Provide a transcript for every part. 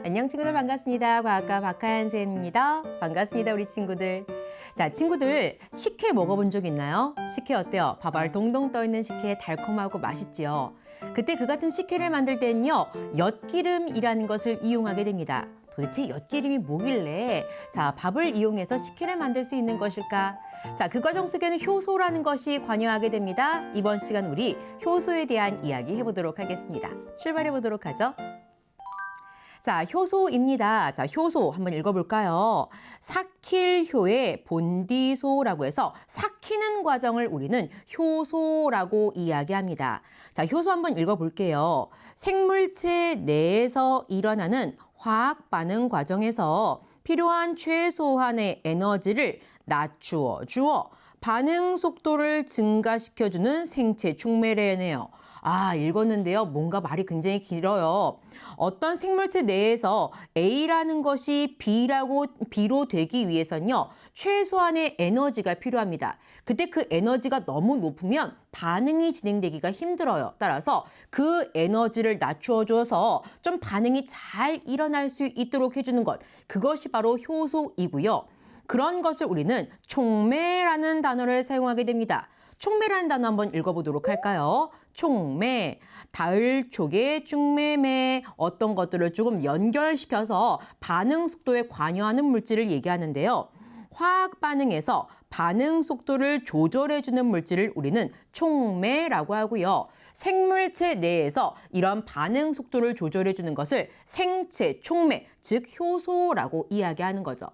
안녕 친구들 반갑습니다. 과학과 박하연 쌤입니다. 반갑습니다 우리 친구들. 자 친구들 식혜 먹어본 적 있나요? 식혜 어때요? 밥알 동동 떠있는 식혜 달콤하고 맛있지요. 그때 그 같은 식혜를 만들 때는요 엿기름이라는 것을 이용하게 됩니다. 도대체 엿기름이 뭐길래 자 밥을 이용해서 식혜를 만들 수 있는 것일까? 자, 그 과정 속에는 효소라는 것이 관여하게 됩니다. 이번 시간 우리 효소에 대한 이야기 해보도록 하겠습니다. 출발해 보도록 하죠. 자, 효소입니다. 자, 효소 한번 읽어볼까요? 삭힐효의 본디소라고 해서 삭히는 과정을 우리는 효소라고 이야기합니다. 자, 효소 한번 읽어볼게요. 생물체 내에서 일어나는 화학 반응 과정에서 필요한 최소한의 에너지를 낮추어 주어 반응 속도를 증가시켜주는 생체 촉매래네요. 아, 읽었는데요. 뭔가 말이 굉장히 길어요. 어떤 생물체 내에서 A라는 것이 B로 되기 위해서는요. 최소한의 에너지가 필요합니다. 그때 그 에너지가 너무 높으면 반응이 진행되기가 힘들어요. 따라서 그 에너지를 낮춰줘서 좀 반응이 잘 일어날 수 있도록 해주는 것. 그것이 바로 효소이고요. 그런 것을 우리는 촉매라는 단어를 사용하게 됩니다. 촉매라는 단어 한번 읽어보도록 할까요? 촉매, 다을촉의 중매매, 어떤 것들을 조금 연결시켜서 반응 속도에 관여하는 물질을 얘기하는데요. 화학 반응에서 반응 속도를 조절해주는 물질을 우리는 촉매라고 하고요. 생물체 내에서 이런 반응 속도를 조절해주는 것을 생체 촉매, 즉 효소라고 이야기하는 거죠.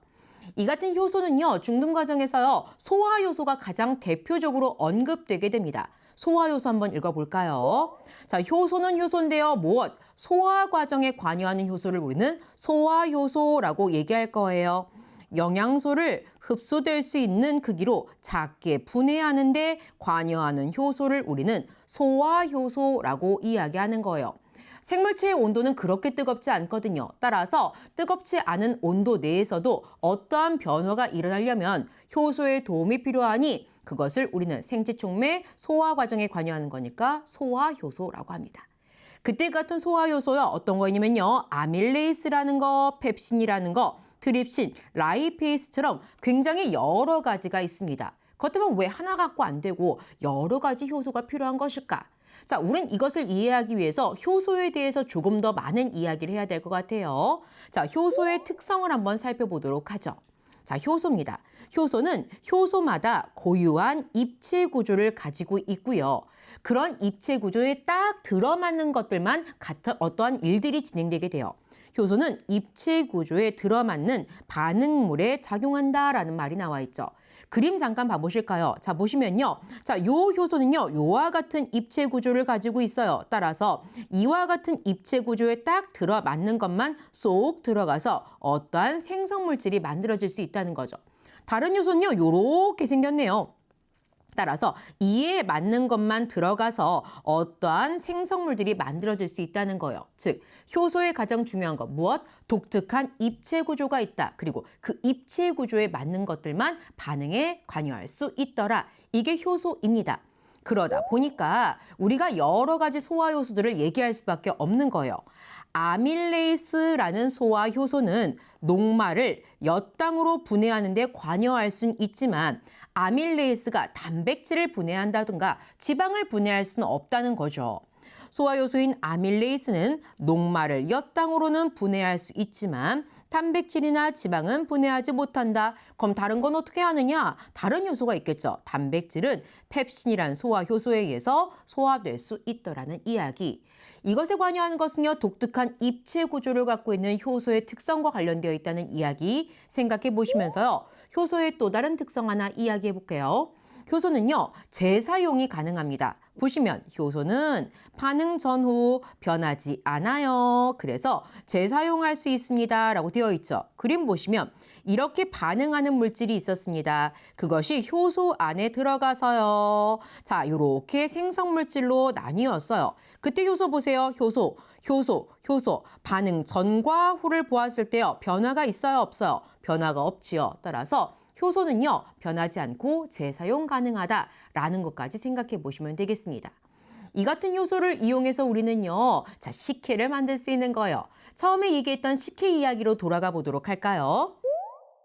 이 같은 효소는요, 중등 과정에서요, 소화효소가 가장 대표적으로 언급되게 됩니다. 소화효소 한번 읽어볼까요? 자, 효소는 효소인데요, 무엇? 소화 과정에 관여하는 효소를 우리는 소화효소라고 얘기할 거예요. 영양소를 흡수될 수 있는 크기로 작게 분해하는 데 관여하는 효소를 우리는 소화효소라고 이야기하는 거예요. 생물체의 온도는 그렇게 뜨겁지 않거든요. 따라서 뜨겁지 않은 온도 내에서도 어떠한 변화가 일어나려면 효소의 도움이 필요하니 그것을 우리는 생체촉매 소화 과정에 관여하는 거니까 소화효소라고 합니다. 그때 같은 소화효소요. 어떤 거냐면요. 아밀레이스라는 거, 펩신이라는 거, 트립신, 라이페이스처럼 굉장히 여러 가지가 있습니다. 그렇다면 왜 하나 갖고 안 되고 여러 가지 효소가 필요한 것일까? 자, 우린 이것을 이해하기 위해서 효소에 대해서 조금 더 많은 이야기를 해야 될 것 같아요. 자, 효소의 특성을 한번 살펴보도록 하죠. 자, 효소입니다. 효소는 효소마다 고유한 입체 구조를 가지고 있고요. 그런 입체 구조에 딱 들어맞는 것들만 같은 어떠한 일들이 진행되게 돼요. 효소는 입체 구조에 들어맞는 반응물에 작용한다라는 말이 나와 있죠. 그림 잠깐 봐보실까요? 자, 보시면요. 자, 요 효소는요, 요와 같은 입체 구조를 가지고 있어요. 따라서 이와 같은 입체 구조에 딱 들어맞는 것만 쏙 들어가서 어떠한 생성물질이 만들어질 수 있다는 거죠. 다른 효소는요, 요렇게 생겼네요. 따라서 이에 맞는 것만 들어가서 어떠한 생성물들이 만들어질 수 있다는 거예요. 즉, 효소의 가장 중요한 것, 무엇? 독특한 입체 구조가 있다. 그리고 그 입체 구조에 맞는 것들만 반응에 관여할 수 있더라. 이게 효소입니다. 그러다 보니까 우리가 여러 가지 소화효소들을 얘기할 수밖에 없는 거예요. 아밀레이스라는 소화효소는 녹말을 엿당으로 분해하는 데 관여할 수는 있지만 아밀레이스가 단백질을 분해한다든가 지방을 분해할 수는 없다는 거죠. 소화효소인 아밀레이스는 녹말을 엿당으로는 분해할 수 있지만 단백질이나 지방은 분해하지 못한다. 그럼 다른 건 어떻게 하느냐? 다른 효소가 있겠죠. 단백질은 펩신이라는 소화효소에 의해서 소화될 수 있더라는 이야기. 이것에 관여하는 것은요, 독특한 입체 구조를 갖고 있는 효소의 특성과 관련되어 있다는 이야기 생각해 보시면서요, 효소의 또 다른 특성 하나 이야기해 볼게요. 효소는요, 재사용이 가능합니다. 보시면 효소는 반응 전후 변하지 않아요. 그래서 재사용할 수 있습니다. 라고 되어 있죠. 그림 보시면 이렇게 반응하는 물질이 있었습니다. 그것이 효소 안에 들어가서요. 자, 이렇게 생성물질로 나뉘었어요. 그때 효소 보세요. 효소. 반응 전과 후를 보았을 때요. 변화가 있어요? 없어요? 변화가 없지요. 따라서 효소는요, 변하지 않고 재사용 가능하다라는 것까지 생각해 보시면 되겠습니다. 이 같은 효소를 이용해서 우리는요, 자, 식혜를 만들 수 있는 거예요. 처음에 얘기했던 식혜 이야기로 돌아가 보도록 할까요?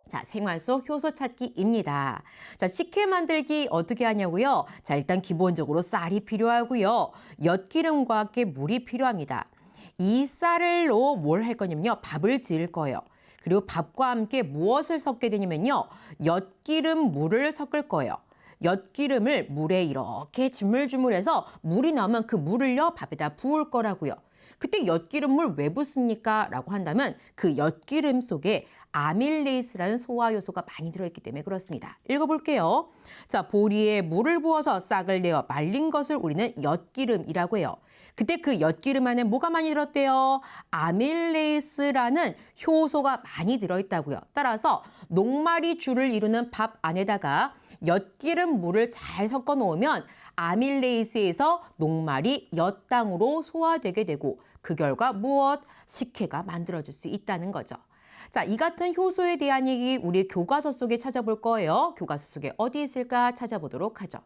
자, 생활 속 효소 찾기입니다. 자, 식혜 만들기 어떻게 하냐고요? 자, 일단 기본적으로 쌀이 필요하고요. 엿기름과 함께 물이 필요합니다. 이 쌀로 뭘 할 거냐면요, 밥을 지을 거예요. 그리고 밥과 함께 무엇을 섞게 되냐면요. 엿기름 물을 섞을 거예요. 엿기름을 물에 이렇게 주물주물해서 물이 나오면 그 물을요 밥에다 부을 거라고요. 그때 엿기름물 왜 붓습니까? 라고 한다면 그 엿기름 속에 아밀레이스라는 소화 요소가 많이 들어있기 때문에 그렇습니다. 읽어볼게요. 자, 보리에 물을 부어서 싹을 내어 말린 것을 우리는 엿기름이라고 해요. 그때 그 엿기름 안에 뭐가 많이 들었대요? 아밀레이스라는 효소가 많이 들어있다고요. 따라서 녹말이 줄을 이루는 밥 안에다가 엿기름 물을 잘 섞어 놓으면 아밀레이스에서 녹말이 엿당으로 소화되게 되고 그 결과 무엇? 식혜가 만들어질 수 있다는 거죠. 자, 이 같은 효소에 대한 얘기 우리 교과서 속에 찾아볼 거예요. 교과서 속에 어디 있을까 찾아보도록 하죠.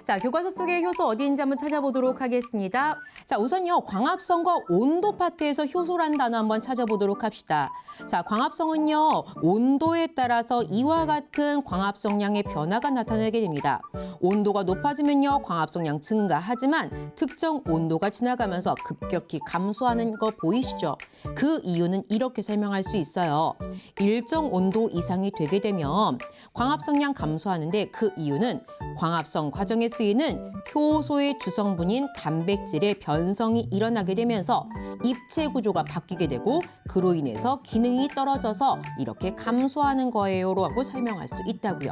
자, 교과서 속에 효소 어디인지 한번 찾아보도록 하겠습니다. 자, 우선요, 광합성과 온도 파트에서 효소라는 단어 한번 찾아보도록 합시다. 자, 광합성은요, 온도에 따라서 이와 같은 광합성량의 변화가 나타나게 됩니다. 온도가 높아지면요, 광합성량 증가하지만 특정 온도가 지나가면서 급격히 감소하는 거 보이시죠? 그 이유는 이렇게 설명할 수 있어요. 일정 온도 이상이 되게 되면 광합성량 감소하는데 그 이유는 광합성 과정에 쓰이는 효소의 주성분인 단백질의 변성이 일어나게 되면서 입체 구조가 바뀌게 되고 그로 인해서 기능이 떨어져서 이렇게 감소하는 거예요 라고 설명할 수 있다고요.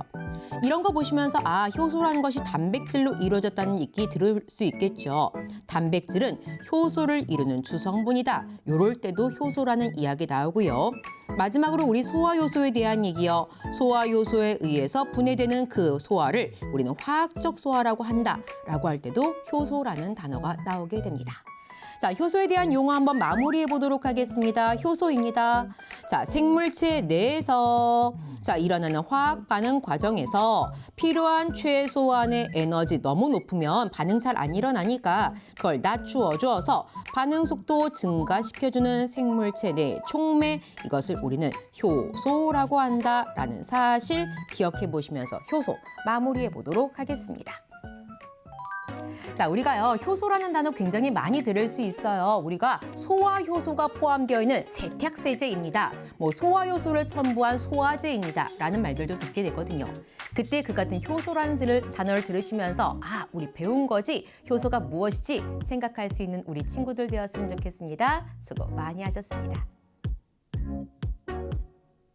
이런 거 보시면서 아, 효소라는 것이 단백질로 이루어졌다는 얘기 들을 수 있겠죠. 단백질은 효소를 이루는 주성분이다. 이럴 때도 효소라는 이야기 나오고요. 마지막으로 우리 소화효소에 대한 얘기요. 소화효소에 의해서 분해되는 그 소화를 우리는 화학적 소화라고 한다라고 할 때도 효소라는 단어가 나오게 됩니다. 자, 효소에 대한 용어 한번 마무리해 보도록 하겠습니다. 효소입니다. 자, 생물체 내에서 일어나는 화학 반응 과정에서 필요한 최소한의 에너지 너무 높으면 반응 잘 안 일어나니까 그걸 낮추어 줘서 반응 속도 증가시켜주는 생물체 내 촉매, 이것을 우리는 효소라고 한다라는 사실 기억해 보시면서 효소 마무리해 보도록 하겠습니다. 자, 우리가요, 효소라는 단어 굉장히 많이 들을 수 있어요. 우리가 소화효소가 포함되어 있는 세탁세제입니다. 소화효소를 첨부한 소화제입니다. 라는 말들도 듣게 되거든요. 그때 그 같은 효소라는 단어를 들으시면서 아, 우리 배운 거지, 효소가 무엇이지 생각할 수 있는 우리 친구들 되었으면 좋겠습니다. 수고 많이 하셨습니다.